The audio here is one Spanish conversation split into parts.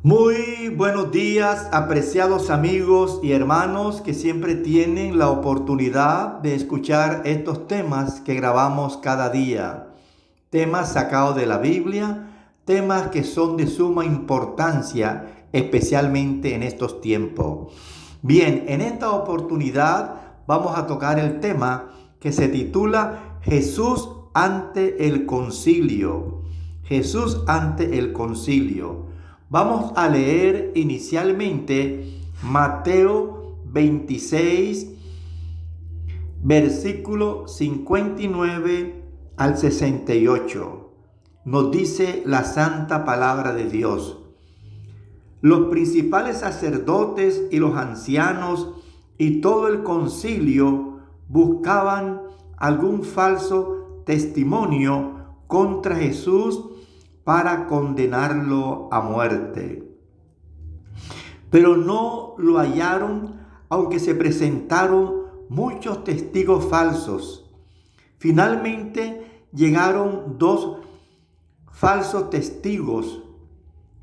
Muy buenos días, apreciados amigos y hermanos que siempre tienen la oportunidad de escuchar estos temas que grabamos cada día. Temas sacados de la Biblia, temas que son de suma importancia, especialmente en estos tiempos. Bien, en esta oportunidad vamos a tocar el tema que se titula Jesús ante el concilio. Jesús ante el concilio. Vamos a leer inicialmente Mateo 26, versículo 59 al 68. Nos dice la santa palabra de Dios. Los principales sacerdotes y los ancianos y todo el concilio buscaban algún falso testimonio contra Jesús para condenarlo a muerte. Pero no lo hallaron, aunque se presentaron muchos testigos falsos. Finalmente llegaron dos falsos testigos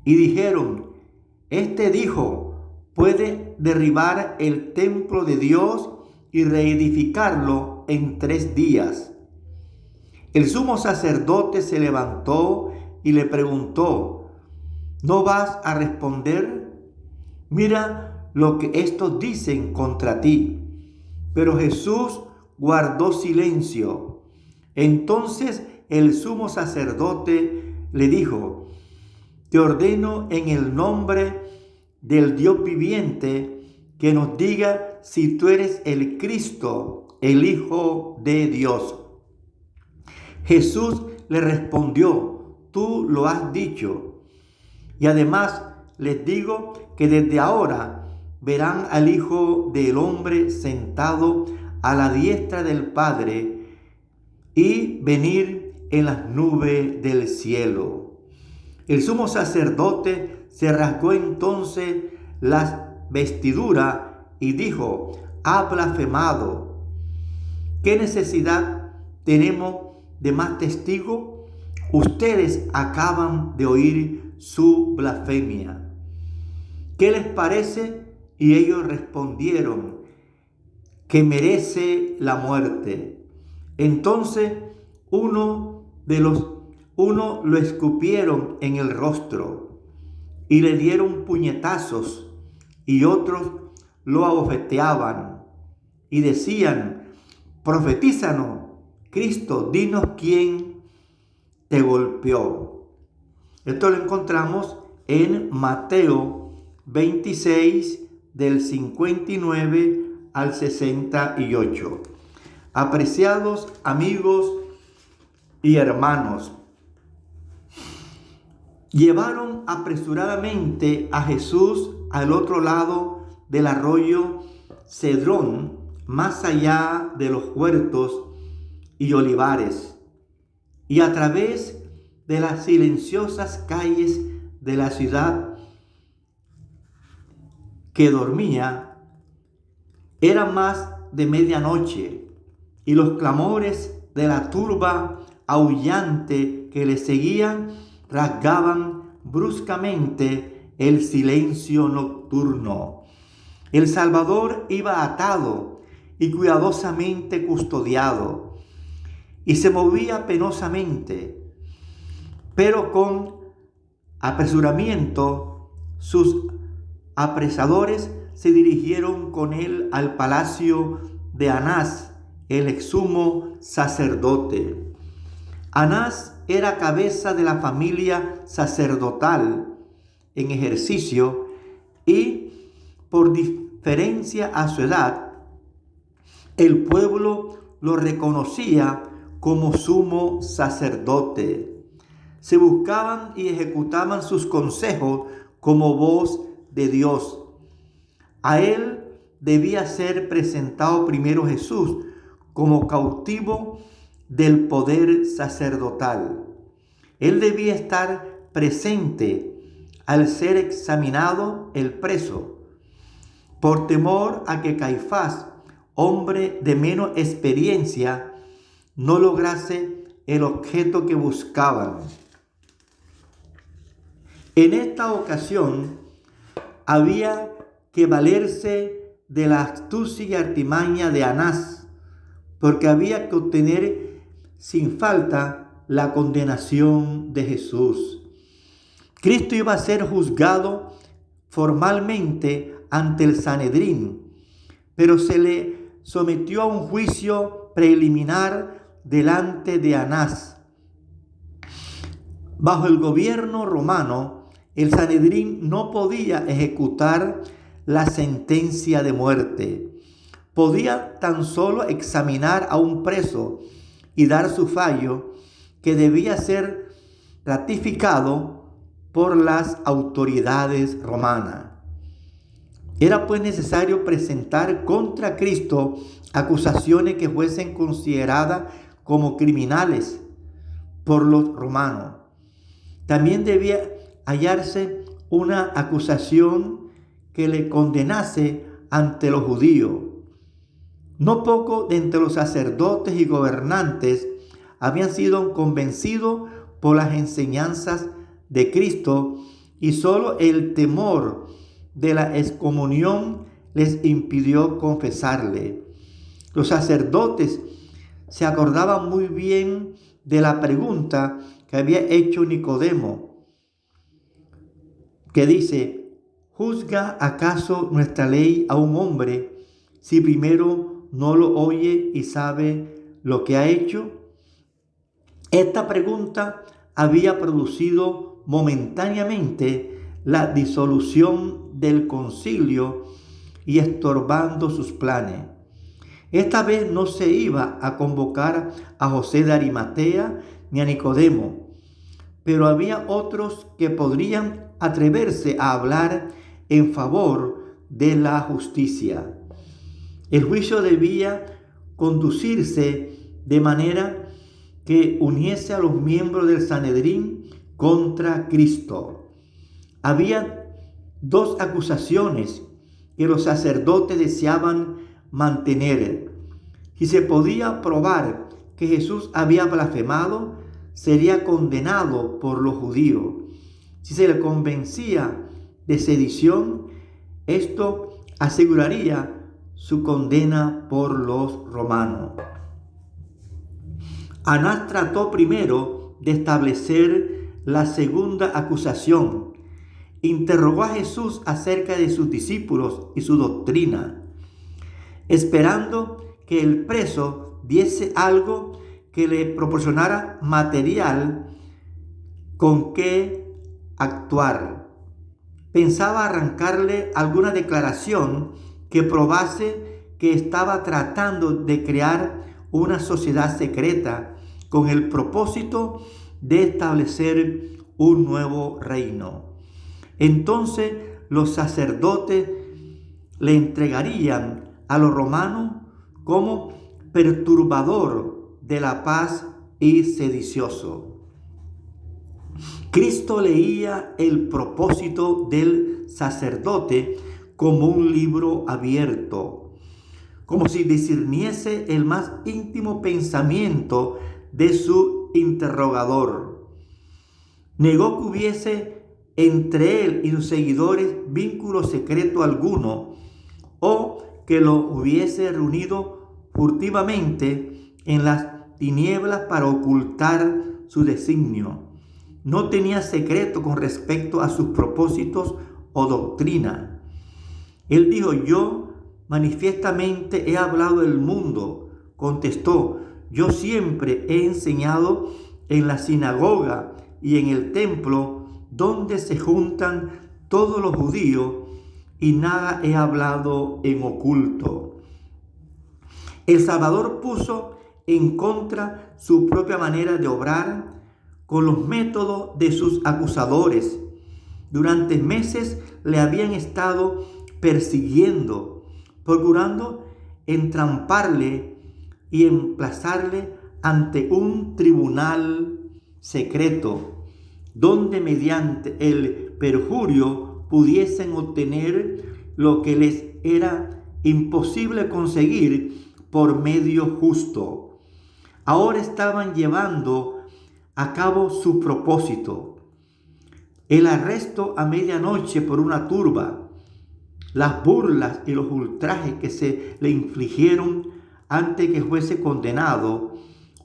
y dijeron: este dijo, puede derribar el templo de Dios y reedificarlo en 3 días. El sumo sacerdote se levantó y le preguntó: ¿no vas a responder? Mira lo que estos dicen contra ti. Pero Jesús guardó silencio. Entonces el sumo sacerdote le dijo: te ordeno en el nombre del Dios viviente que nos diga si tú eres el Cristo, el Hijo de Dios. Jesús le respondió: tú lo has dicho. Y además les digo que desde ahora verán al Hijo del Hombre sentado a la diestra del Padre y venir en las nubes del cielo. El sumo sacerdote se rasgó entonces las vestiduras y dijo: ha blasfemado. ¿Qué necesidad tenemos de más testigos? Ustedes acaban de oír su blasfemia. ¿Qué les parece? Y ellos respondieron: que merece la muerte. Entonces uno lo escupieron en el rostro y le dieron puñetazos, y otros lo abofeteaban y decían: profetízanos, Cristo, dinos quién te golpeó. Esto lo encontramos en Mateo 26, del 59 al 68. Apreciados amigos y hermanos, llevaron apresuradamente a Jesús al otro lado del arroyo Cedrón, más allá de los huertos y olivares, y a través de las silenciosas calles de la ciudad que dormía. Era más de medianoche, y los clamores de la turba aullante que le seguían rasgaban bruscamente el silencio nocturno. El Salvador iba atado y cuidadosamente custodiado, y se movía penosamente, pero con apresuramiento. Sus apresadores se dirigieron con él al palacio de Anás, el exsumo sacerdote. Anás era cabeza de la familia sacerdotal en ejercicio, y por diferencia a su edad, el pueblo lo reconocía como sumo sacerdote. Se buscaban y ejecutaban sus consejos como voz de Dios. A él debía ser presentado primero Jesús como cautivo del poder sacerdotal. Él debía estar presente al ser examinado el preso, por temor a que Caifás, hombre de menos experiencia, no lograse el objeto que buscaban. En esta ocasión había que valerse de la astucia y artimaña de Anás, porque había que obtener sin falta la condenación de Jesús. Cristo iba a ser juzgado formalmente ante el Sanedrín, pero se le sometió a un juicio preliminar delante de Anás. Bajo el gobierno romano, el Sanedrín no podía ejecutar la sentencia de muerte. Podía tan solo examinar a un preso y dar su fallo, que debía ser ratificado por las autoridades romanas. Era pues necesario presentar contra Cristo acusaciones que fuesen consideradas como criminales por los romanos. También debía hallarse una acusación que le condenase ante los judíos. No poco de entre los sacerdotes y gobernantes habían sido convencidos por las enseñanzas de Cristo, y solo el temor de la excomunión les impidió confesarle. Los sacerdotes se acordaban muy bien de la pregunta que había hecho Nicodemo, que dice: ¿juzga acaso nuestra ley a un hombre si primero no lo oye y sabe lo que ha hecho? Esta pregunta había producido momentáneamente la disolución del concilio y estorbando sus planes. Esta vez no se iba a convocar a José de Arimatea ni a Nicodemo, pero había otros que podrían atreverse a hablar en favor de la justicia. El juicio debía conducirse de manera que uniese a los miembros del Sanedrín contra Cristo. Había dos acusaciones que los sacerdotes deseaban mantener. Si se podía probar que Jesús había blasfemado, sería condenado por los judíos. Si se le convencía de sedición, esto aseguraría su condena por los romanos. Anás trató primero de establecer la segunda acusación. Interrogó a Jesús acerca de sus discípulos y su doctrina, esperando que el preso diese algo que le proporcionara material con que actuar. Pensaba arrancarle alguna declaración que probase que estaba tratando de crear una sociedad secreta con el propósito de establecer un nuevo reino. Entonces los sacerdotes le entregarían a los romanos como perturbador de la paz y sedicioso. Cristo leía el propósito del sacerdote como un libro abierto, como si discerniese el más íntimo pensamiento de su interrogador. Negó que hubiese entre él y sus seguidores vínculo secreto alguno, o que lo hubiese reunido furtivamente en las tinieblas para ocultar su designio. No tenía secreto con respecto a sus propósitos o doctrina. Él dijo: yo manifiestamente he hablado del mundo. Contestó: yo siempre he enseñado en la sinagoga y en el templo donde se juntan todos los judíos, y nada he hablado en oculto. El Salvador puso en contra su propia manera de obrar con los métodos de sus acusadores. Durante meses le habían estado persiguiendo, procurando entramparle y emplazarle ante un tribunal secreto, donde mediante el perjurio pudiesen obtener lo que les era imposible conseguir por medio justo. Ahora estaban llevando a cabo su propósito. el arresto a medianoche por una turba, las burlas y los ultrajes que se le infligieron antes que fuese condenado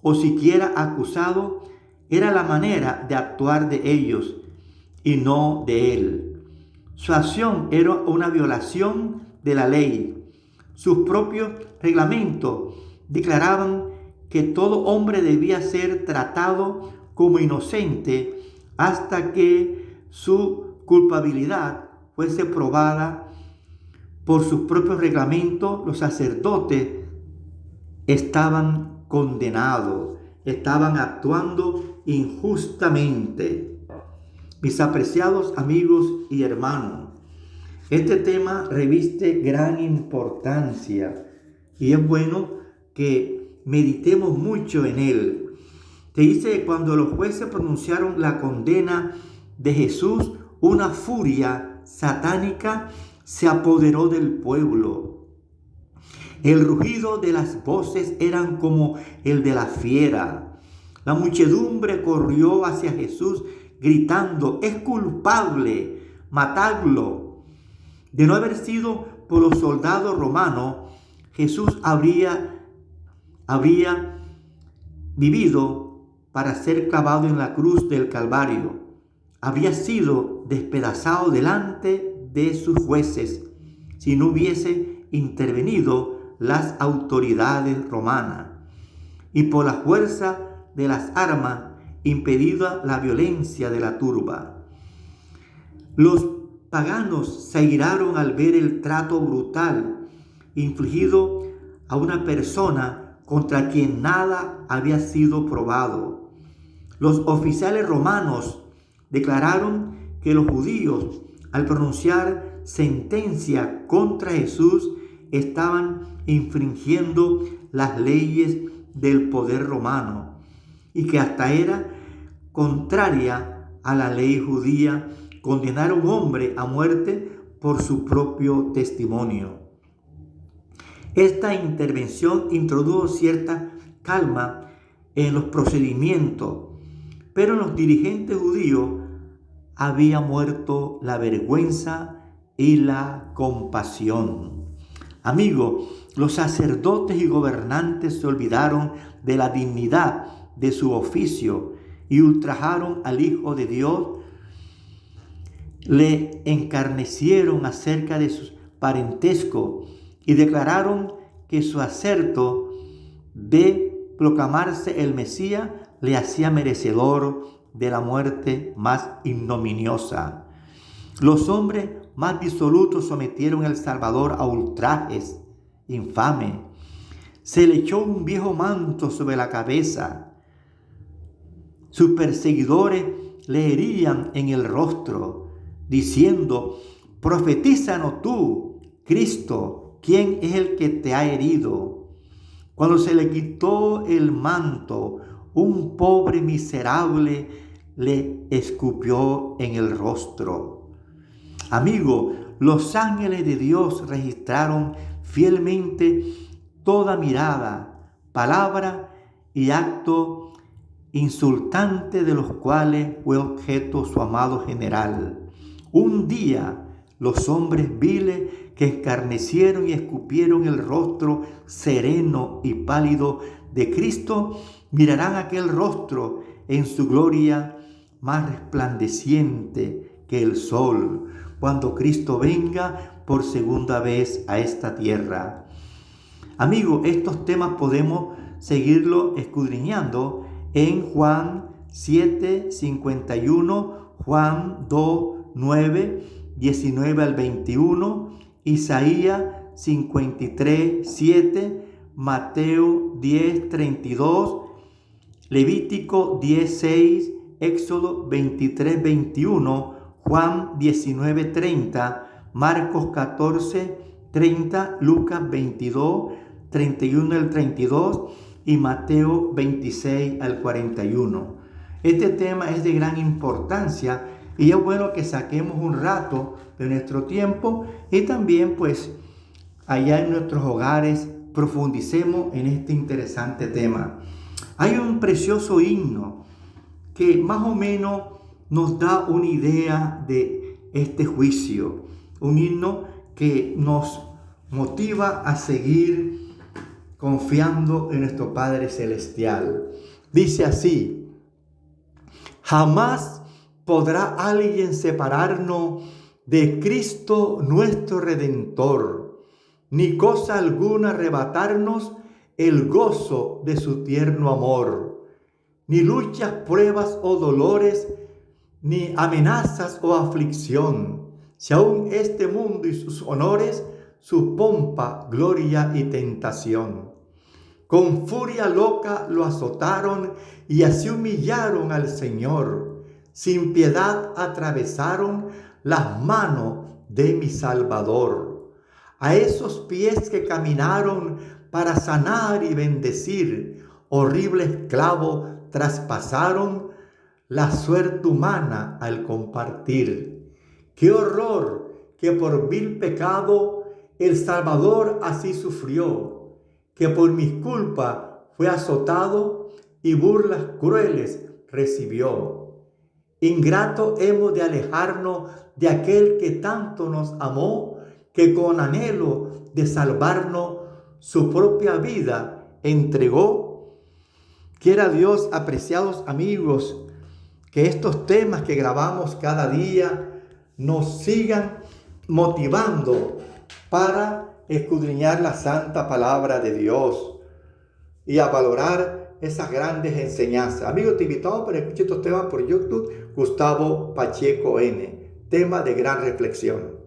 o siquiera acusado, era la manera de actuar de ellos y no de él. Su acción era una violación de la ley. Sus propios reglamentos declaraban que todo hombre debía ser tratado como inocente hasta que su culpabilidad fuese probada. Por sus propios reglamentos, los sacerdotes estaban condenados, estaban actuando injustamente. Mis apreciados amigos y hermanos, este tema reviste gran importancia y es bueno que meditemos mucho en él. Te dice que cuando los jueces pronunciaron la condena de Jesús, una furia satánica se apoderó del pueblo. El rugido de las voces eran como el de la fiera. La muchedumbre corrió hacia Jesús gritando: es culpable, matadlo. De no haber sido por los soldados romanos, Jesús habría vivido para ser clavado en la cruz del Calvario. Habría sido despedazado delante de sus jueces si no hubiese intervenido las autoridades romanas y por la fuerza de las armas impedida la violencia de la turba. Los paganos se airaron al ver el trato brutal infligido a una persona contra quien nada había sido probado. Los oficiales romanos declararon que los judíos, al pronunciar sentencia contra Jesús, estaban infringiendo las leyes del poder romano y que hasta era contraria a la ley judía condenar a un hombre a muerte por su propio testimonio. Esta intervención introdujo cierta calma en los procedimientos, pero en los dirigentes judíos había muerto la vergüenza y la compasión. Amigo, los sacerdotes y gobernantes se olvidaron de la dignidad de su oficio y ultrajaron al Hijo de Dios. Le encarnecieron acerca de su parentesco y declararon que su acerto de proclamarse el Mesías le hacía merecedor de la muerte más ignominiosa. Los hombres más disolutos sometieron al Salvador a ultrajes infames. Se le echó un viejo manto sobre la cabeza. Sus perseguidores le herían en el rostro, diciendo: profetízanos tú, Cristo, ¿quién es el que te ha herido? Cuando se le quitó el manto, un pobre miserable le escupió en el rostro. Amigo, los ángeles de Dios registraron fielmente toda mirada, palabra y acto insultante de los cuales fue objeto su amado general. Un día los hombres viles que escarnecieron y escupieron el rostro sereno y pálido de Cristo mirarán aquel rostro en su gloria más resplandeciente que el sol, cuando Cristo venga por segunda vez a esta tierra. Amigo, estos temas podemos seguirlo escudriñando en Juan 7:51, Juan 2:9, 19 al 21, Isaías 53:7, Mateo 10:32, Levítico 10:6, Éxodo 23:21, Juan 19:30, Marcos 14:30, Lucas 22:31 al 32 y Mateo 26 al 41. Este tema es de gran importancia y es bueno que saquemos un rato de nuestro tiempo y también pues allá en nuestros hogares profundicemos en este interesante tema. Hay un precioso himno que más o menos nos da una idea de este juicio, un himno que nos motiva a seguir confiando en nuestro Padre Celestial. Dice así: jamás podrá alguien separarnos de Cristo nuestro Redentor, ni cosa alguna arrebatarnos el gozo de su tierno amor, ni luchas, pruebas o dolores, ni amenazas o aflicción, si aún este mundo y sus honores, su pompa, gloria y tentación. Con furia loca lo azotaron y así humillaron al Señor. Sin piedad atravesaron las manos de mi Salvador. A esos pies que caminaron para sanar y bendecir, horrible esclavo traspasaron la suerte humana al compartir. ¡Qué horror que por vil pecado el Salvador así sufrió! Que por mis culpas fue azotado y burlas crueles recibió. Ingrato hemos de alejarnos de aquel que tanto nos amó, que con anhelo de salvarnos su propia vida entregó. Quiera Dios, apreciados amigos, que estos temas que grabamos cada día nos sigan motivando para escudriñar la santa palabra de Dios y a valorar esas grandes enseñanzas. Amigos, te invitamos para escuchar estos temas por YouTube. Gustavo Pacheco N. Tema de gran reflexión.